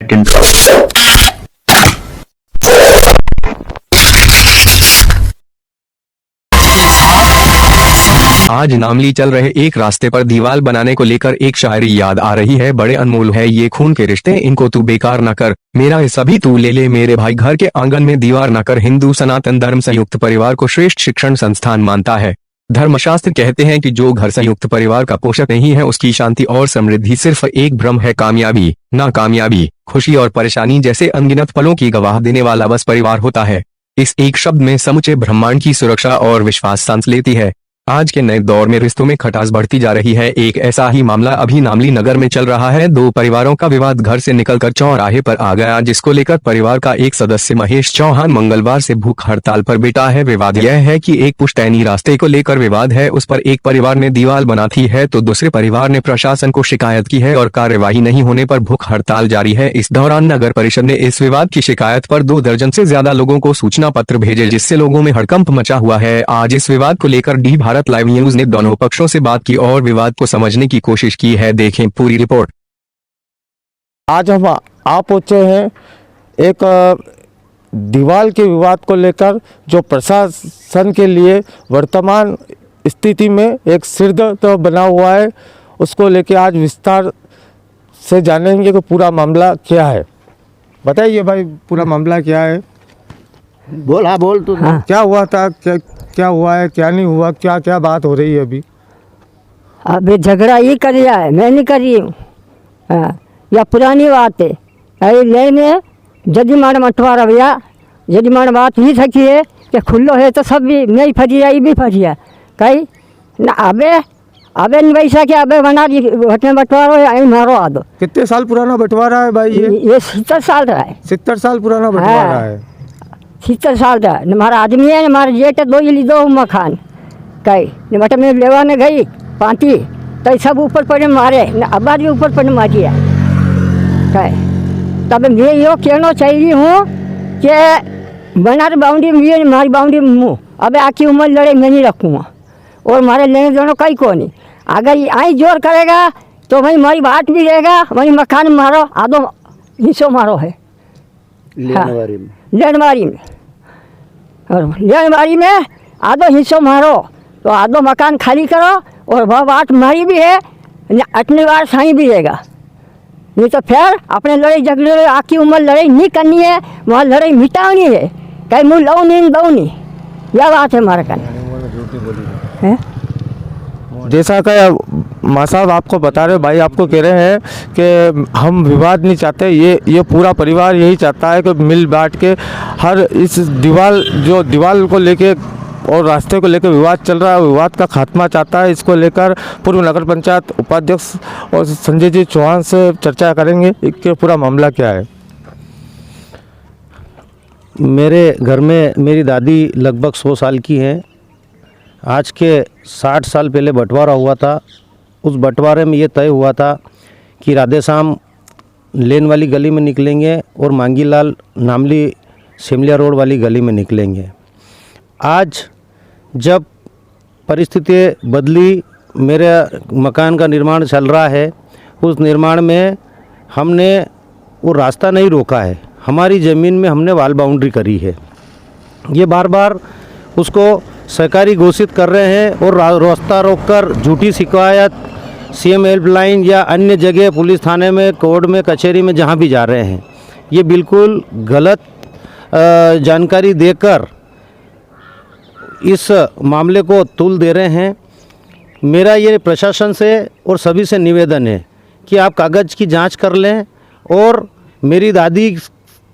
आज नामली चल रहे एक रास्ते पर दीवार बनाने को लेकर एक शायरी याद आ रही है। बड़े अनमोल है ये खून के रिश्ते, इनको तू बेकार न कर, मेरा हिस्सा भी तू ले ले मेरे भाई, घर के आंगन में दीवार न कर। हिंदू सनातन धर्म संयुक्त परिवार को श्रेष्ठ शिक्षण संस्थान मानता है। धर्मशास्त्र कहते हैं कि जो घर संयुक्त परिवार का पोषक नहीं है उसकी शांति और समृद्धि सिर्फ एक भ्रम है। कामयाबी, नाकामयाबी, खुशी और परेशानी जैसे अनगिनत पलों की गवाह देने वाला बस परिवार होता है। इस एक शब्द में समुचे ब्रह्मांड की सुरक्षा और विश्वास सांस लेती है। आज के नए दौर में रिश्तों में खटास बढ़ती जा रही है। एक ऐसा ही मामला अभी नामली नगर में चल रहा है। दो परिवारों का विवाद घर से निकलकर चौराहे पर आ गया, जिसको लेकर परिवार का एक सदस्य महेश चौहान मंगलवार से भूख हड़ताल पर बैठा है। विवाद यह है कि एक पुश्तैनी रास्ते को लेकर विवाद है, उस पर एक परिवार ने दीवार बनाती है तो दूसरे परिवार ने प्रशासन को शिकायत की है और कार्यवाही नहीं होने पर भूख हड़ताल जारी है। इस दौरान नगर परिषद ने इस विवाद की शिकायत पर 2 दर्जन से ज्यादा लोगों को सूचना पत्र भेजे, जिससे लोगों में हड़कंप मचा हुआ है। आज इस विवाद को लेकर डी भारत लाइव न्यूज ने दोनों पक्षों से बात की और विवाद को समझने की कोशिश की है। देखें पूरी रिपोर्ट। आज हम आ पहुंचे हैं एक दीवार के विवाद को लेकर, जो प्रशासन के लिए वर्तमान स्थिति में एक सिरदर्द बना हुआ है। उसको लेकर आज विस्तार से जानेंगे कि पूरा मामला क्या है। बताइए भाई, पूरा मामला क्या है? बोल तू। हाँ। क्या हुआ था, क्या हुआ है, क्या नहीं हुआ, क्या क्या बात हो रही है अभी? अभी झगड़ा ये कर रहा है, मैं नहीं कर रही हूँ। हाँ, या पुरानी बात है। अरे लेने जजमान मटवारा भैया, जजमान बात ही सकी है कि खुल्लो है तो सब भी नहीं फरिया, ये भी फरिया कहीं ना। अबे नहीं वैसा क्या, अबे बना दी घटने बंटवारा है, मारो आ दो। कितने साल पुराना बंटवारा है भाई? ये 70 साल रहा है। 70 साल पुराना बंटवारा है। 70 साल का हमारा आदमी है, हमारे जेठ दो ही लीधो मकान कई मट में लेवा में गई पाती तो सब ऊपर पड़े मारे, अब्बा भी ऊपर पड़े मारी है कई। तब मैं यो कहना चाहिए हूँ कि बना बाउंड्री में मारी बाउंड्री मुँह, अब आखिर उम्र लड़े मैं नहीं रखूँगा और मारे लेने दोनों कहीं को नहीं। अगर आई जोर करेगा तो वही मारी बात भी रहेगा, वही मकान मारो, आधो हिस्सों मारो है लेनवारी में और लेनवारी में आधो हिस्सों मारो तो आधो मकान खाली करो और वह बात मारी भी है, अटने बार साई भी रहेगा। नहीं तो फिर अपने लड़ाई झगड़े आखिर उम्र लड़ाई नहीं करनी है, वहाँ लड़ाई मिटानी है। कहीं मुँह लो नहीं दो नहीं, यह बात है हमारे कन। जैसा कि माँ साहब आपको बता रहे, भाई आपको कह रहे हैं कि हम विवाद नहीं चाहते, ये पूरा परिवार यही चाहता है कि मिल बांट के हर इस दीवार को लेके और रास्ते को लेकर विवाद चल रहा है, विवाद का खात्मा चाहता है। इसको लेकर पूर्व नगर पंचायत उपाध्यक्ष और संजय जी चौहान से चर्चा करेंगे कि पूरा मामला क्या है। मेरे घर में मेरी दादी लगभग 100 साल की हैं। आज के 60 साल पहले बंटवारा हुआ था। उस बंटवारे में ये तय हुआ था कि राधेश्याम लेन वाली गली में निकलेंगे और मांगीलाल नामली सिमलिया रोड वाली गली में निकलेंगे। आज जब परिस्थिति बदली, मेरे मकान का निर्माण चल रहा है, उस निर्माण में हमने वो रास्ता नहीं रोका है, हमारी ज़मीन में हमने वाल बाउंड्री करी है। ये बार बार उसको सरकारी घोषित कर रहे हैं और रास्ता रोककर झूठी शिकायत सीएम हेल्पलाइन या अन्य जगह पुलिस थाने में, कोर्ट में, कचहरी में जहां भी जा रहे हैं। ये बिल्कुल गलत जानकारी देकर इस मामले को तुल दे रहे हैं। मेरा ये प्रशासन से और सभी से निवेदन है कि आप कागज़ की जांच कर लें और मेरी दादी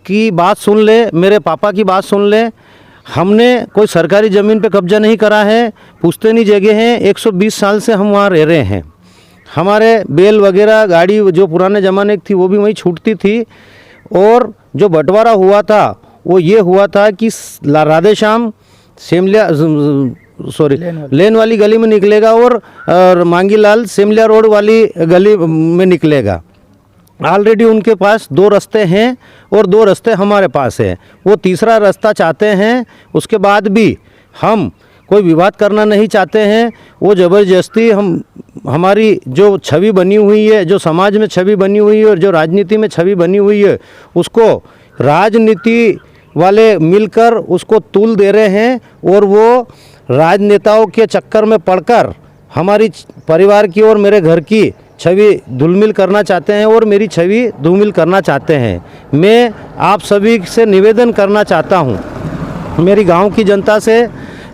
की बात सुन लें, मेरे पापा की बात सुन लें। हमने कोई सरकारी ज़मीन पे कब्जा नहीं करा है, पुश्तैनी जगह हैं, 120 साल से हम वहाँ रह रहे हैं। हमारे बैल वगैरह गाड़ी जो पुराने ज़माने की थी वो भी वहीं छूटती थी। और जो बंटवारा हुआ था वो ये हुआ था कि राधेश्याम लेन वाली गली में निकलेगा और मांगीलाल सिमलिया रोड वाली गली में निकलेगा। ऑलरेडी उनके पास 2 रास्ते हैं और 2 रास्ते हमारे पास हैं। वो तीसरा रास्ता चाहते हैं। उसके बाद भी हम कोई विवाद करना नहीं चाहते हैं। वो ज़बरदस्ती हमारी जो छवि बनी हुई है, जो समाज में छवि बनी हुई है और जो राजनीति में छवि बनी हुई है, उसको राजनीति वाले मिलकर उसको तूल दे रहे हैं और वो राजनेताओं के चक्कर में पड़कर हमारी परिवार की और मेरे घर की छवि धूमिल करना चाहते हैं और मेरी छवि धूमिल करना चाहते हैं। मैं आप सभी से निवेदन करना चाहता हूँ, मेरी गांव की जनता से,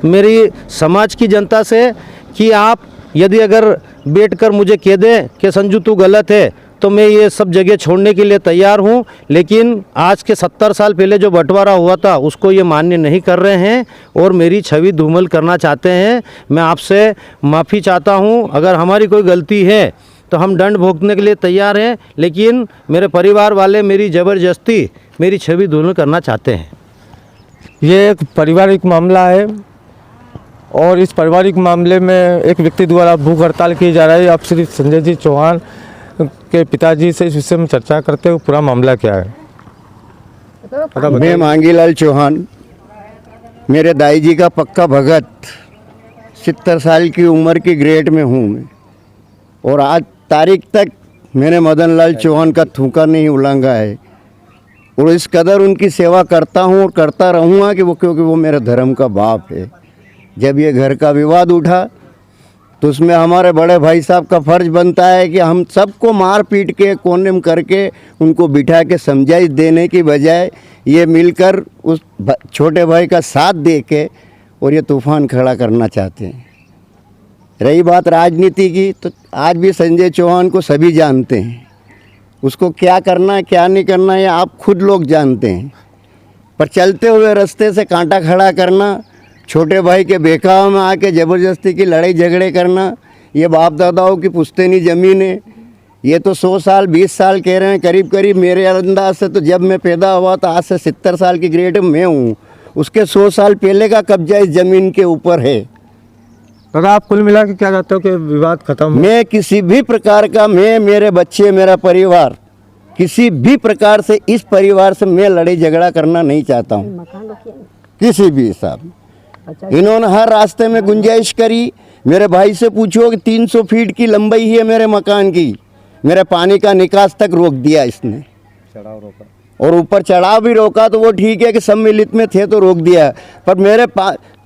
मेरी समाज की जनता से, कि आप यदि अगर बैठकर मुझे कह दें कि संजू तू गलत है, तो मैं ये सब जगह छोड़ने के लिए तैयार हूँ। लेकिन आज के 70 साल पहले जो बंटवारा हुआ था उसको ये मान्य नहीं कर रहे हैं और मेरी छवि धूमिल करना चाहते हैं। मैं आपसे माफ़ी चाहता हूँ, अगर हमारी कोई गलती है तो हम दंड भोगने के लिए तैयार हैं, लेकिन मेरे परिवार वाले मेरी ज़बरदस्ती मेरी छवि धूमिल करना चाहते हैं। ये एक पारिवारिक मामला है और इस पारिवारिक मामले में एक व्यक्ति द्वारा भूख हड़ताल की जा रही है। अब श्री संजय जी चौहान के पिताजी से इस विषय में चर्चा करते हुए पूरा मामला क्या है। मैं मांगीलाल चौहान, मेरे दाई जी का पक्का भगत, 70 साल की उम्र की ग्रेड में हूँ मैं, और आज तारीख तक मैंने मदन लाल चौहान का थूका नहीं उल्लंघा है और इस कदर उनकी सेवा करता हूँ और करता रहूँगा कि क्योंकि वो मेरे धर्म का बाप है। जब ये घर का विवाद उठा तो उसमें हमारे बड़े भाई साहब का फ़र्ज़ बनता है कि हम सबको मार पीट के कोने में करके उनको बिठा के समझाइश देने की बजाय ये मिलकर उस छोटे भाई का साथ दे के और ये तूफ़ान खड़ा करना चाहते हैं। रही बात राजनीति की, तो आज भी संजय चौहान को सभी जानते हैं, उसको क्या करना है क्या नहीं करना है आप खुद लोग जानते हैं, पर चलते हुए रास्ते से कांटा खड़ा करना, छोटे भाई के बेकाव में आके ज़बरदस्ती की लड़ाई झगड़े करना, ये बाप दादाओं की पुश्तैनी ज़मीन है। ये तो 100 साल 20 साल कह रहे हैं करीब करीब, मेरे अंदाज से तो जब मैं पैदा हुआ तो आज से 70 साल की ग्रेड में हूँ, उसके 100 साल पहले का कब्जा इस ज़मीन के ऊपर है। दादा आप कुल मिला के क्या चाहते हो कि विवाद खत्म हो? मैं किसी भी प्रकार का, मैं, मेरे बच्चे, मेरा परिवार, किसी भी प्रकार से इस परिवार से मैं लड़ाई झगड़ा करना नहीं चाहता हूँ किसी भी हिसाब। इन्होंने हर रास्ते में गुंजाइश करी। मेरे भाई से पूछो कि 300 फीट की लंबाई है मेरे मकान की, मेरे पानी का निकास तक रोक दिया इसने, चढ़ाव रोका और ऊपर चढ़ाव भी रोका, तो वो ठीक है कि सम्मिलित में थे तो रोक दिया, पर मेरे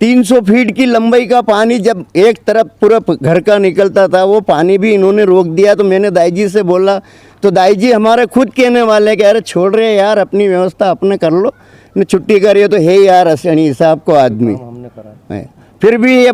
300 फीट की लंबाई का पानी जब एक तरफ पूरा घर का निकलता था वो पानी भी इन्होंने रोक दिया। तो मैंने दाई जी से बोला, तो दाई जी हमारे खुद कहने वाले कि अरे छोड़ रहे यार, अपनी व्यवस्था अपने कर लो, ने छुट्टी करिए तो है यार असनी हिसाब को आदमी है। फिर भी ये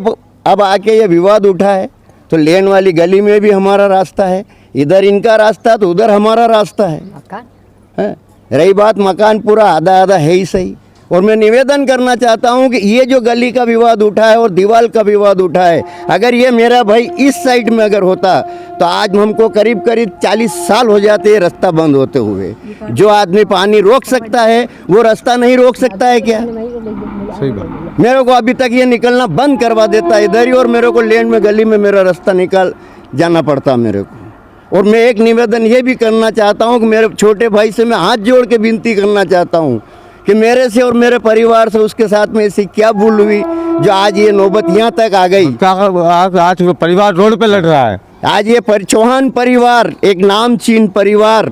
अब आके ये विवाद उठा है, तो लेन वाली गली में भी हमारा रास्ता है, इधर इनका रास्ता तो उधर हमारा रास्ता है। रही बात मकान पूरा आधा आधा है ही सही। और मैं निवेदन करना चाहता हूं कि ये जो गली का विवाद उठा है और दीवार का विवाद उठा है, अगर ये मेरा भाई इस साइड में अगर होता तो आज हमको करीब करीब 40 साल हो जाते हैं रास्ता बंद होते हुए। जो आदमी पानी रोक सकता है वो रास्ता नहीं रोक सकता है क्या? सही बात। मेरे को अभी तक ये निकलना बंद करवा देता इधर ही, और मेरे को लेन में गली में मेरा रास्ता निकाल जाना पड़ता मेरे को। और मैं एक निवेदन ये भी करना चाहता हूँ कि मेरे छोटे भाई से मैं हाथ जोड़ के विनती करना चाहता हूँ कि मेरे से और मेरे परिवार से उसके साथ में ऐसी क्या भूल हुई जो आज ये नौबत यहाँ तक आ गई। आज परिवार रोड पे लड़ रहा है। आज ये चौहान परिवार एक नामचीन परिवार,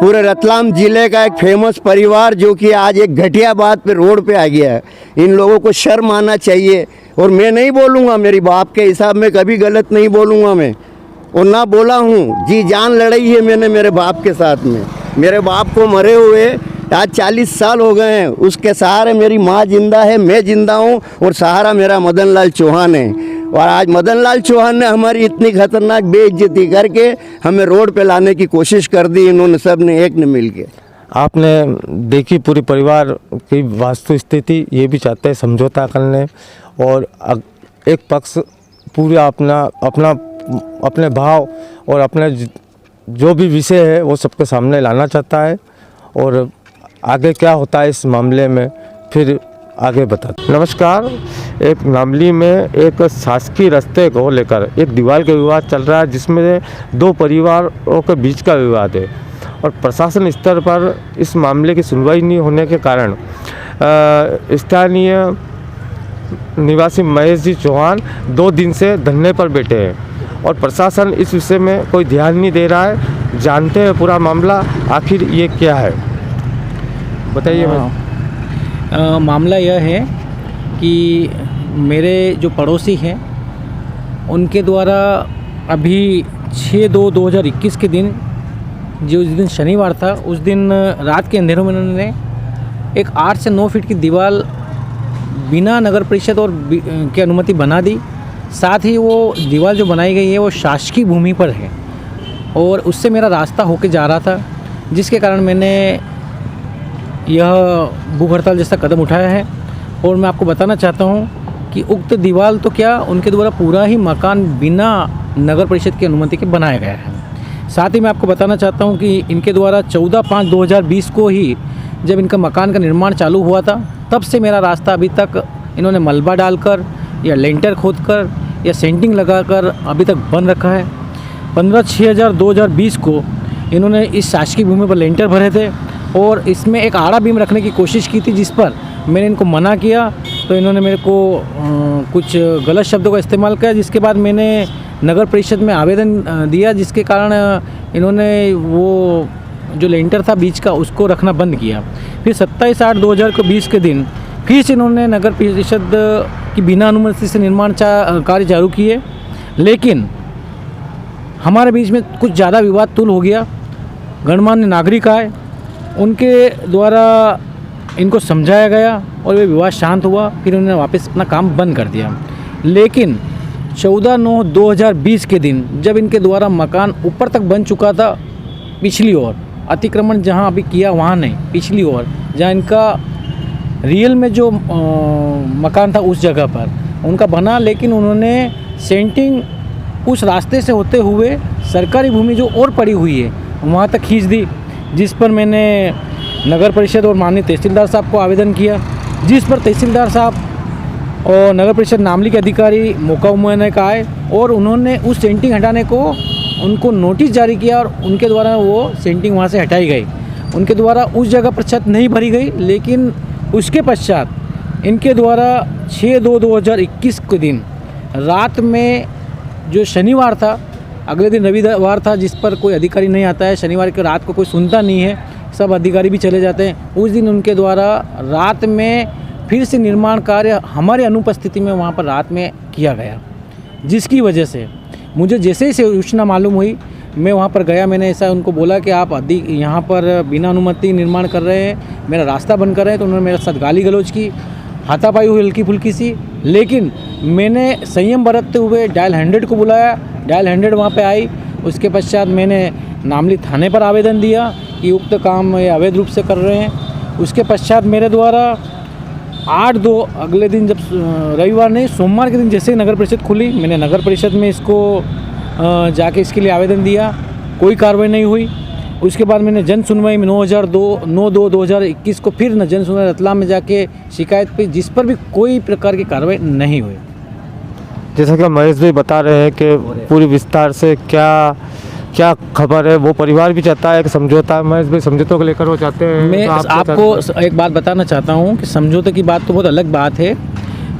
पूरे रतलाम जिले का एक फेमस परिवार, जो कि आज एक घटिया बात पे रोड पे आ गया है। इन लोगों को शर्म आना चाहिए। और मैं नहीं बोलूँगा, मेरी बाप के हिसाब में कभी गलत नहीं बोलूँगा मैं, और ना बोला हूँ। जी जान लड़ाई है मैंने मेरे बाप के साथ में। मेरे बाप को मरे हुए आज 40 साल हो गए हैं, उसके सहारे मेरी माँ जिंदा है, मैं जिंदा हूँ, और सहारा मेरा मदन लाल चौहान है। और आज मदन लाल चौहान ने हमारी इतनी खतरनाक बेइज्जती करके हमें रोड पे लाने की कोशिश कर दी, इन्होंने सब ने एक ने मिल के। आपने देखी पूरी परिवार की वास्तु स्थिति, ये भी चाहते हैं समझौता करने, और एक पक्ष पूरा अपने भाव और अपने जो भी विषय है वो सबके सामने लाना चाहता है। और आगे क्या होता है इस मामले में फिर आगे बता। नमस्कार। एक नामली में एक शासकीय रास्ते को लेकर एक दीवार का विवाद चल रहा है, जिसमें दो परिवारों के बीच का विवाद है, और प्रशासन स्तर पर इस मामले की सुनवाई नहीं होने के कारण स्थानीय निवासी महेश जी चौहान 2 दिन से धरने पर बैठे हैं और प्रशासन इस विषय में कोई ध्यान नहीं दे रहा है। जानते हैं पूरा मामला आखिर ये क्या है, बताइए। मामला यह है कि मेरे जो पड़ोसी हैं उनके द्वारा अभी 6/2/2021 के दिन, जो उस दिन शनिवार था, उस दिन रात के अंधेरों में उन्होंने एक 8 से 9 फीट की दीवार बिना नगर परिषद और की अनुमति बना दी। साथ ही वो दीवार जो बनाई गई है वो शासकीय भूमि पर है और उससे मेरा रास्ता होके जा रहा था, जिसके कारण मैंने यह भूख हड़ताल जैसा कदम उठाया है। और मैं आपको बताना चाहता हूँ कि उक्त दीवार तो क्या, उनके द्वारा पूरा ही मकान बिना नगर परिषद की अनुमति के बनाया गया है। साथ ही मैं आपको बताना चाहता हूँ कि इनके द्वारा 14/5/2020 को ही जब इनका मकान का निर्माण चालू हुआ था, तब से मेरा रास्ता अभी तक इन्होंने मलबा डालकर या लेंटर खोदकर या सेंटिंग लगाकर अभी तक बंद रखा है। 15/6/2020 को इन्होंने इस शासकीय भूमि पर लेंटर भरे थे और इसमें एक आड़ा बीम रखने की कोशिश की थी, जिस पर मैंने इनको मना किया तो इन्होंने मेरे को कुछ गलत शब्दों का इस्तेमाल किया, जिसके बाद मैंने नगर परिषद में आवेदन दिया, जिसके कारण इन्होंने वो जो लेंटर था बीच का उसको रखना बंद किया। फिर 27/8/2020 के दिन फिर से इन्होंने नगर परिषद की बिना अनुमति से निर्माण कार्य चालू किए, लेकिन हमारे बीच में कुछ ज़्यादा विवाद तुल हो गया। गणमान्य नागरिक आए, उनके द्वारा इनको समझाया गया और वे विवाद शांत हुआ। फिर उन्होंने वापस अपना काम बंद कर दिया। लेकिन 14/9/2020 के दिन जब इनके द्वारा मकान ऊपर तक बन चुका था, पिछली ओर अतिक्रमण जहां अभी किया वहां नहीं, पिछली ओर जहां इनका रियल में जो मकान था उस जगह पर उनका बना, लेकिन उन्होंने सेंटिंग उस रास्ते से होते हुए सरकारी भूमि जो और पड़ी हुई है वहाँ तक खींच दी, जिस पर मैंने नगर परिषद और माननीय तहसीलदार साहब को आवेदन किया, जिस पर तहसीलदार साहब और नगर परिषद नामली के अधिकारी मौका मुआयने का आए और उन्होंने उस सेंटिंग हटाने को उनको नोटिस जारी किया और उनके द्वारा वो सेंटिंग वहाँ से हटाई गई। उनके द्वारा उस जगह पर छत नहीं भरी गई, लेकिन उसके पश्चात इनके द्वारा 6/2/2021 के दिन रात में, जो शनिवार था, अगले दिन रविवार था, जिस पर कोई अधिकारी नहीं आता है, शनिवार की रात को कोई सुनता नहीं है, सब अधिकारी भी चले जाते हैं। उस दिन उनके द्वारा रात में फिर से निर्माण कार्य हमारे अनुपस्थिति में वहाँ पर रात में किया गया, जिसकी वजह से मुझे जैसे ही सूचना मालूम हुई मैं वहाँ पर गया। मैंने ऐसा उनको बोला कि आप यहाँ पर बिना अनुमति निर्माण कर रहे हैं, मेरा रास्ता बंद कर रहे हैं। तो उन्होंने मेरे साथ गाली गलौज की, हाथापाई हुई हल्की फुल्की सी, लेकिन मैंने संयम बरतते हुए डायल 100 को बुलाया। डायल 100 वहाँ पे आई। उसके पश्चात मैंने नामली थाने पर आवेदन दिया कि उक्त काम ये अवैध रूप से कर रहे हैं। उसके पश्चात मेरे द्वारा 8/2 अगले दिन, जब रविवार नहीं सोमवार के दिन जैसे ही नगर परिषद खुली, मैंने नगर परिषद में इसको जाके इसके लिए आवेदन दिया, कोई कार्रवाई नहीं हुई। उसके बाद मैंने जन सुनवाई में 9/2/2021 को फिर न जन सुनवाई रतलाम में जाके शिकायत पे, जिस पर भी कोई प्रकार की कार्रवाई नहीं हुई। जैसा कि महेश भाई बता रहे हैं कि पूरी विस्तार से क्या क्या खबर है, वो परिवार भी चाहता है कि समझौता, महेश भाई समझौतों को लेकर वो चाहते हैं। मैं तो आपको एक बात बताना चाहता हूँ कि समझौते की बात तो बहुत अलग बात है।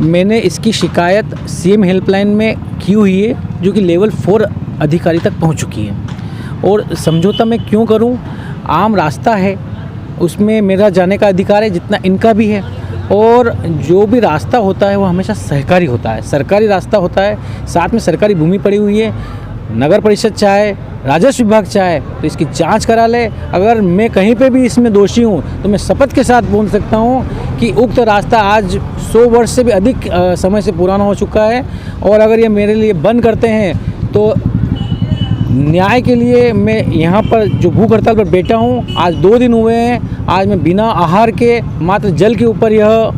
मैंने इसकी शिकायत सीएम हेल्पलाइन में की हुई है, जो कि लेवल 4 अधिकारी तक पहुँच चुकी है। और समझौता मैं क्यों करूं, आम रास्ता है, उसमें मेरा जाने का अधिकार है जितना इनका भी है। और जो भी रास्ता होता है वो हमेशा सहकारी होता है, सरकारी रास्ता होता है, साथ में सरकारी भूमि पड़ी हुई है। नगर परिषद चाहे, राजस्व विभाग चाहे तो इसकी जांच करा ले। अगर मैं कहीं पे भी इसमें दोषी हूं तो मैं शपथ के साथ बोल सकता हूं कि उक्त रास्ता आज 100 वर्ष से भी अधिक समय से पुराना हो चुका है। और अगर ये मेरे लिए बंद करते हैं तो न्याय के लिए मैं यहाँ पर जो भूख हड़ताल पर बैठा हूँ, आज 2 दिन हुए हैं। आज मैं बिना आहार के मात्र जल के ऊपर यह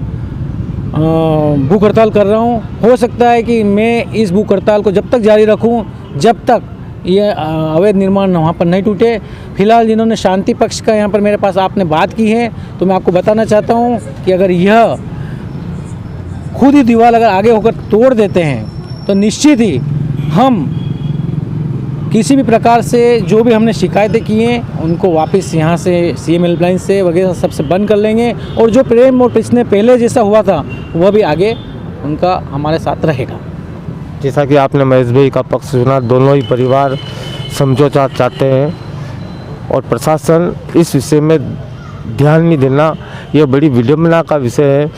भूख हड़ताल कर रहा हूँ। हो सकता है कि मैं इस भूख हड़ताल को जब तक जारी रखूँ जब तक ये अवैध निर्माण वहाँ पर नहीं टूटे। फिलहाल जिन्होंने शांति पक्ष का यहाँ पर मेरे पास आपने बात की है, तो मैं आपको बताना चाहता हूँ कि अगर यह खुद ही दीवार अगर आगे होकर तोड़ देते हैं तो निश्चित ही हम किसी भी प्रकार से जो भी हमने शिकायतें की हैं उनको वापस यहाँ से सीएम हेल्पलाइन से वगैरह सबसे बंद कर लेंगे। और जो प्रेम और पिछले पहले जैसा हुआ था वह भी आगे उनका हमारे साथ रहेगा। जैसा कि आपने महेश भाई का पक्ष सुना, दोनों ही परिवार समझौता चाहते हैं और प्रशासन इस विषय में ध्यान नहीं देना, यह बड़ी विडंबना का विषय है।